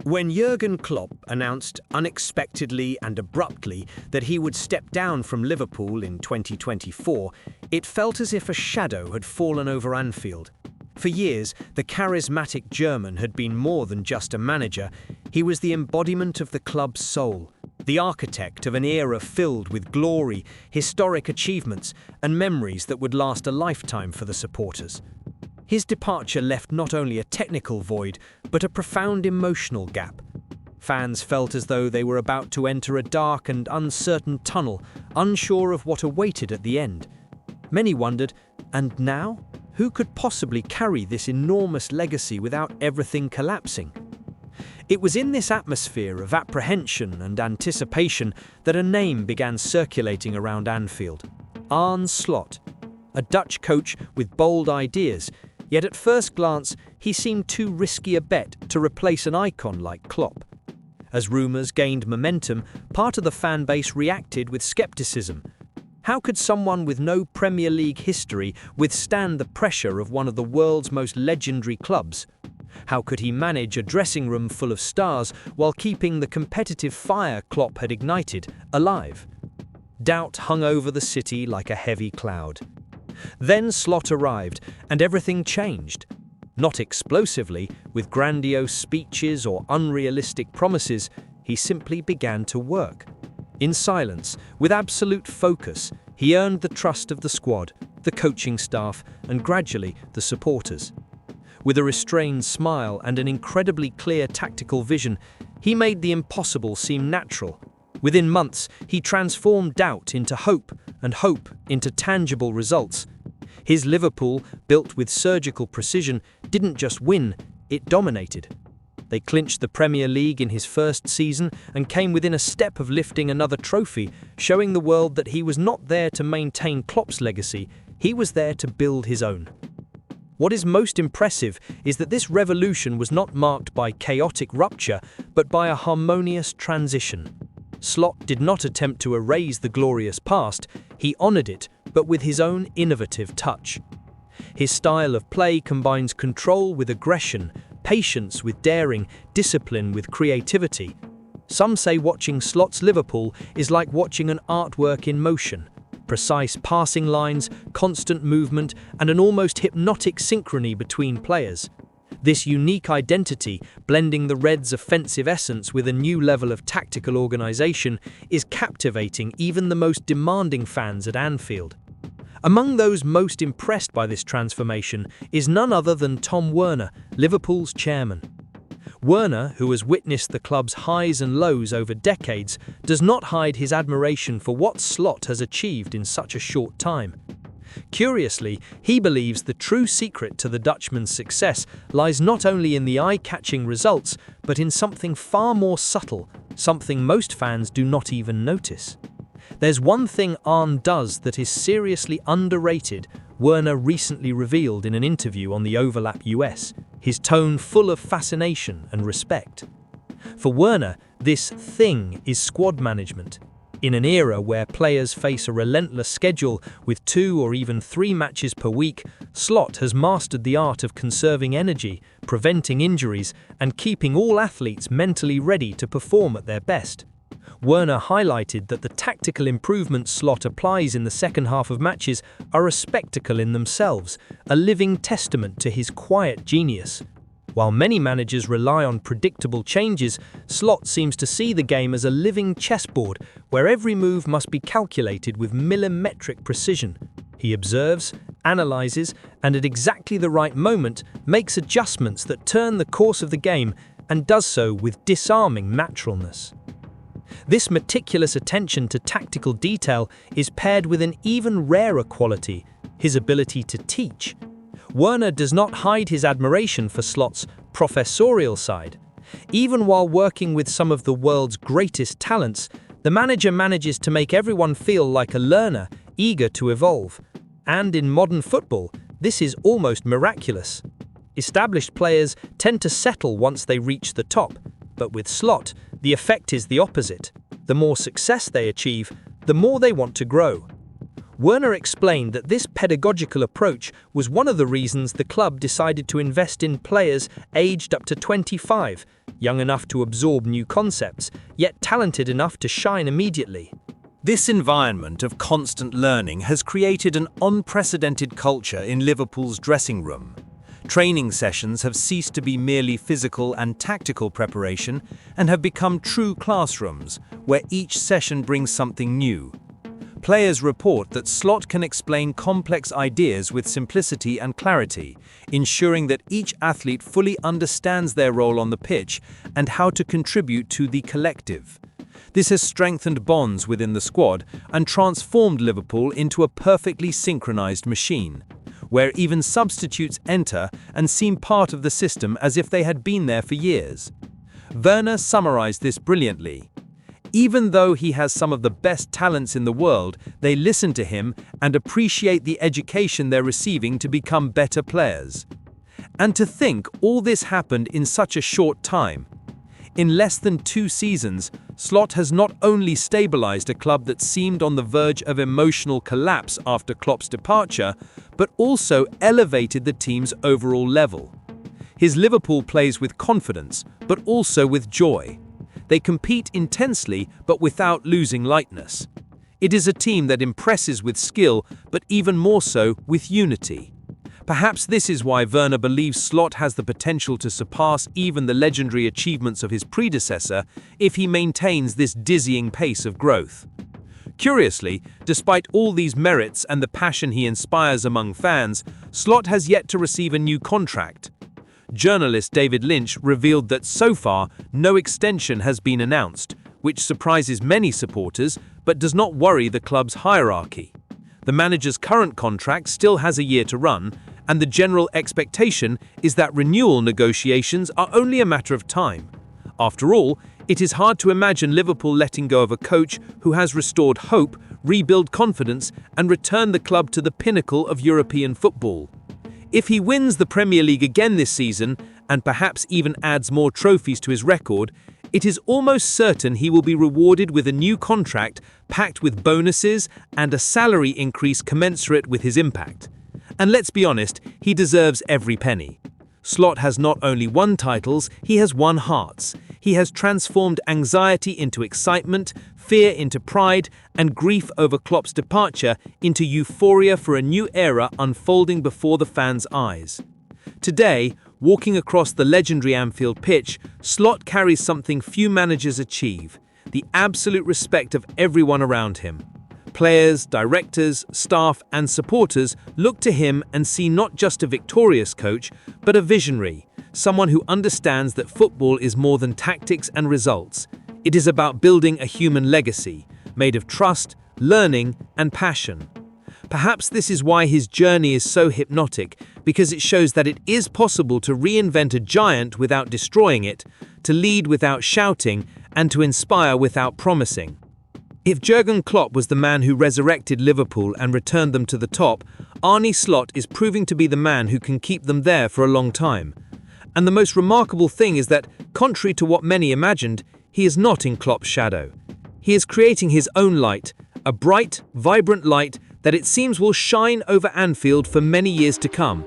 When Jurgen Klopp announced unexpectedly and abruptly that he would step down from Liverpool in 2024, it felt as if a shadow had fallen over Anfield. For years, the charismatic German had been more than just a manager. He was the embodiment of the club's soul, the architect of an era filled with glory, historic achievements, and memories that would last a lifetime for the supporters. His departure left not only a technical void, but a profound emotional gap. Fans felt as though they were about to enter a dark and uncertain tunnel, unsure of what awaited at the end. Many wondered, and now? Who could possibly carry this enormous legacy without everything collapsing? It was in this atmosphere of apprehension and anticipation that a name began circulating around Anfield: Arne Slot, a Dutch coach with bold ideas. Yet at first glance, he seemed too risky a bet to replace an icon like Klopp. As rumours gained momentum, part of the fan base reacted with scepticism. How could someone with no Premier League history withstand the pressure of one of the world's most legendary clubs? How could he manage a dressing room full of stars while keeping the competitive fire Klopp had ignited alive? Doubt hung over the city like a heavy cloud. Then Slot arrived, and everything changed. Not explosively, with grandiose speeches or unrealistic promises, he simply began to work. In silence, with absolute focus, he earned the trust of the squad, the coaching staff, and gradually the supporters. With a restrained smile and an incredibly clear tactical vision, he made the impossible seem natural. Within months, he transformed doubt into hope and hope into tangible results. His Liverpool, built with surgical precision, didn't just win, it dominated. They clinched the Premier League in his first season and came within a step of lifting another trophy, showing the world that he was not there to maintain Klopp's legacy, he was there to build his own. What is most impressive is that this revolution was not marked by chaotic rupture, but by a harmonious transition. Slot did not attempt to erase the glorious past, he honoured it, but with his own innovative touch. His style of play combines control with aggression, patience with daring, discipline with creativity. Some say watching Slot's Liverpool is like watching an artwork in motion. Precise passing lines, constant movement, and an almost hypnotic synchrony between players. This unique identity, blending the Reds' offensive essence with a new level of tactical organisation, is captivating even the most demanding fans at Anfield. Among those most impressed by this transformation is none other than Tom Werner, Liverpool's chairman. Werner, who has witnessed the club's highs and lows over decades, does not hide his admiration for what Slot has achieved in such a short time. Curiously, he believes the true secret to the Dutchman's success lies not only in the eye-catching results, but in something far more subtle, something most fans do not even notice. There's one thing Arne does that is seriously underrated, Werner recently revealed in an interview on the Overlap US, his tone full of fascination and respect. For Werner, this thing is squad management. In an era where players face a relentless schedule with 2 or even 3 matches per week, Slot has mastered the art of conserving energy, preventing injuries, and keeping all athletes mentally ready to perform at their best. Werner highlighted that the tactical improvements Slot applies in the second half of matches are a spectacle in themselves, a living testament to his quiet genius. While many managers rely on predictable changes, Slot seems to see the game as a living chessboard where every move must be calculated with millimetric precision. He observes, analyzes, and at exactly the right moment makes adjustments that turn the course of the game and does so with disarming naturalness. This meticulous attention to tactical detail is paired with an even rarer quality, his ability to teach. Werner does not hide his admiration for Slot's professorial side. Even while working with some of the world's greatest talents, the manager manages to make everyone feel like a learner, eager to evolve. And in modern football, this is almost miraculous. Established players tend to settle once they reach the top, but with Slot, the effect is the opposite. The more success they achieve, the more they want to grow. Werner explained that this pedagogical approach was one of the reasons the club decided to invest in players aged up to 25, young enough to absorb new concepts, yet talented enough to shine immediately. This environment of constant learning has created an unprecedented culture in Liverpool's dressing room. Training sessions have ceased to be merely physical and tactical preparation and have become true classrooms, where each session brings something new. Players report that Slot can explain complex ideas with simplicity and clarity, ensuring that each athlete fully understands their role on the pitch and how to contribute to the collective. This has strengthened bonds within the squad and transformed Liverpool into a perfectly synchronized machine, where even substitutes enter and seem part of the system as if they had been there for years. Werner summarized this brilliantly. Even though he has some of the best talents in the world, they listen to him and appreciate the education they're receiving to become better players. And to think all this happened in such a short time. In less than 2 seasons, Slot has not only stabilized a club that seemed on the verge of emotional collapse after Klopp's departure, but also elevated the team's overall level. His Liverpool plays with confidence, but also with joy. They compete intensely, but without losing lightness. It is a team that impresses with skill, but even more so with unity. Perhaps this is why Werner believes Slot has the potential to surpass even the legendary achievements of his predecessor if he maintains this dizzying pace of growth. Curiously, despite all these merits and the passion he inspires among fans, Slot has yet to receive a new contract. Journalist David Lynch revealed that so far, no extension has been announced, which surprises many supporters but does not worry the club's hierarchy. The manager's current contract still has a year to run, and the general expectation is that renewal negotiations are only a matter of time. After all, it is hard to imagine Liverpool letting go of a coach who has restored hope, rebuilt confidence, and returned the club to the pinnacle of European football. If he wins the Premier League again this season, and perhaps even adds more trophies to his record, it is almost certain he will be rewarded with a new contract packed with bonuses and a salary increase commensurate with his impact. And let's be honest, he deserves every penny. Slot has not only won titles, he has won hearts. He has transformed anxiety into excitement, fear into pride, and grief over Klopp's departure into euphoria for a new era unfolding before the fans' eyes. Today, walking across the legendary Anfield pitch, Slot carries something few managers achieve: the absolute respect of everyone around him. Players, directors, staff, and supporters look to him and see not just a victorious coach, but a visionary, someone who understands that football is more than tactics and results. It is about building a human legacy, made of trust, learning, and passion. Perhaps this is why his journey is so hypnotic, because it shows that it is possible to reinvent a giant without destroying it, to lead without shouting, and to inspire without promising. If Jurgen Klopp was the man who resurrected Liverpool and returned them to the top, Arne Slot is proving to be the man who can keep them there for a long time. And the most remarkable thing is that, contrary to what many imagined, he is not in Klopp's shadow. He is creating his own light, a bright, vibrant light that it seems will shine over Anfield for many years to come.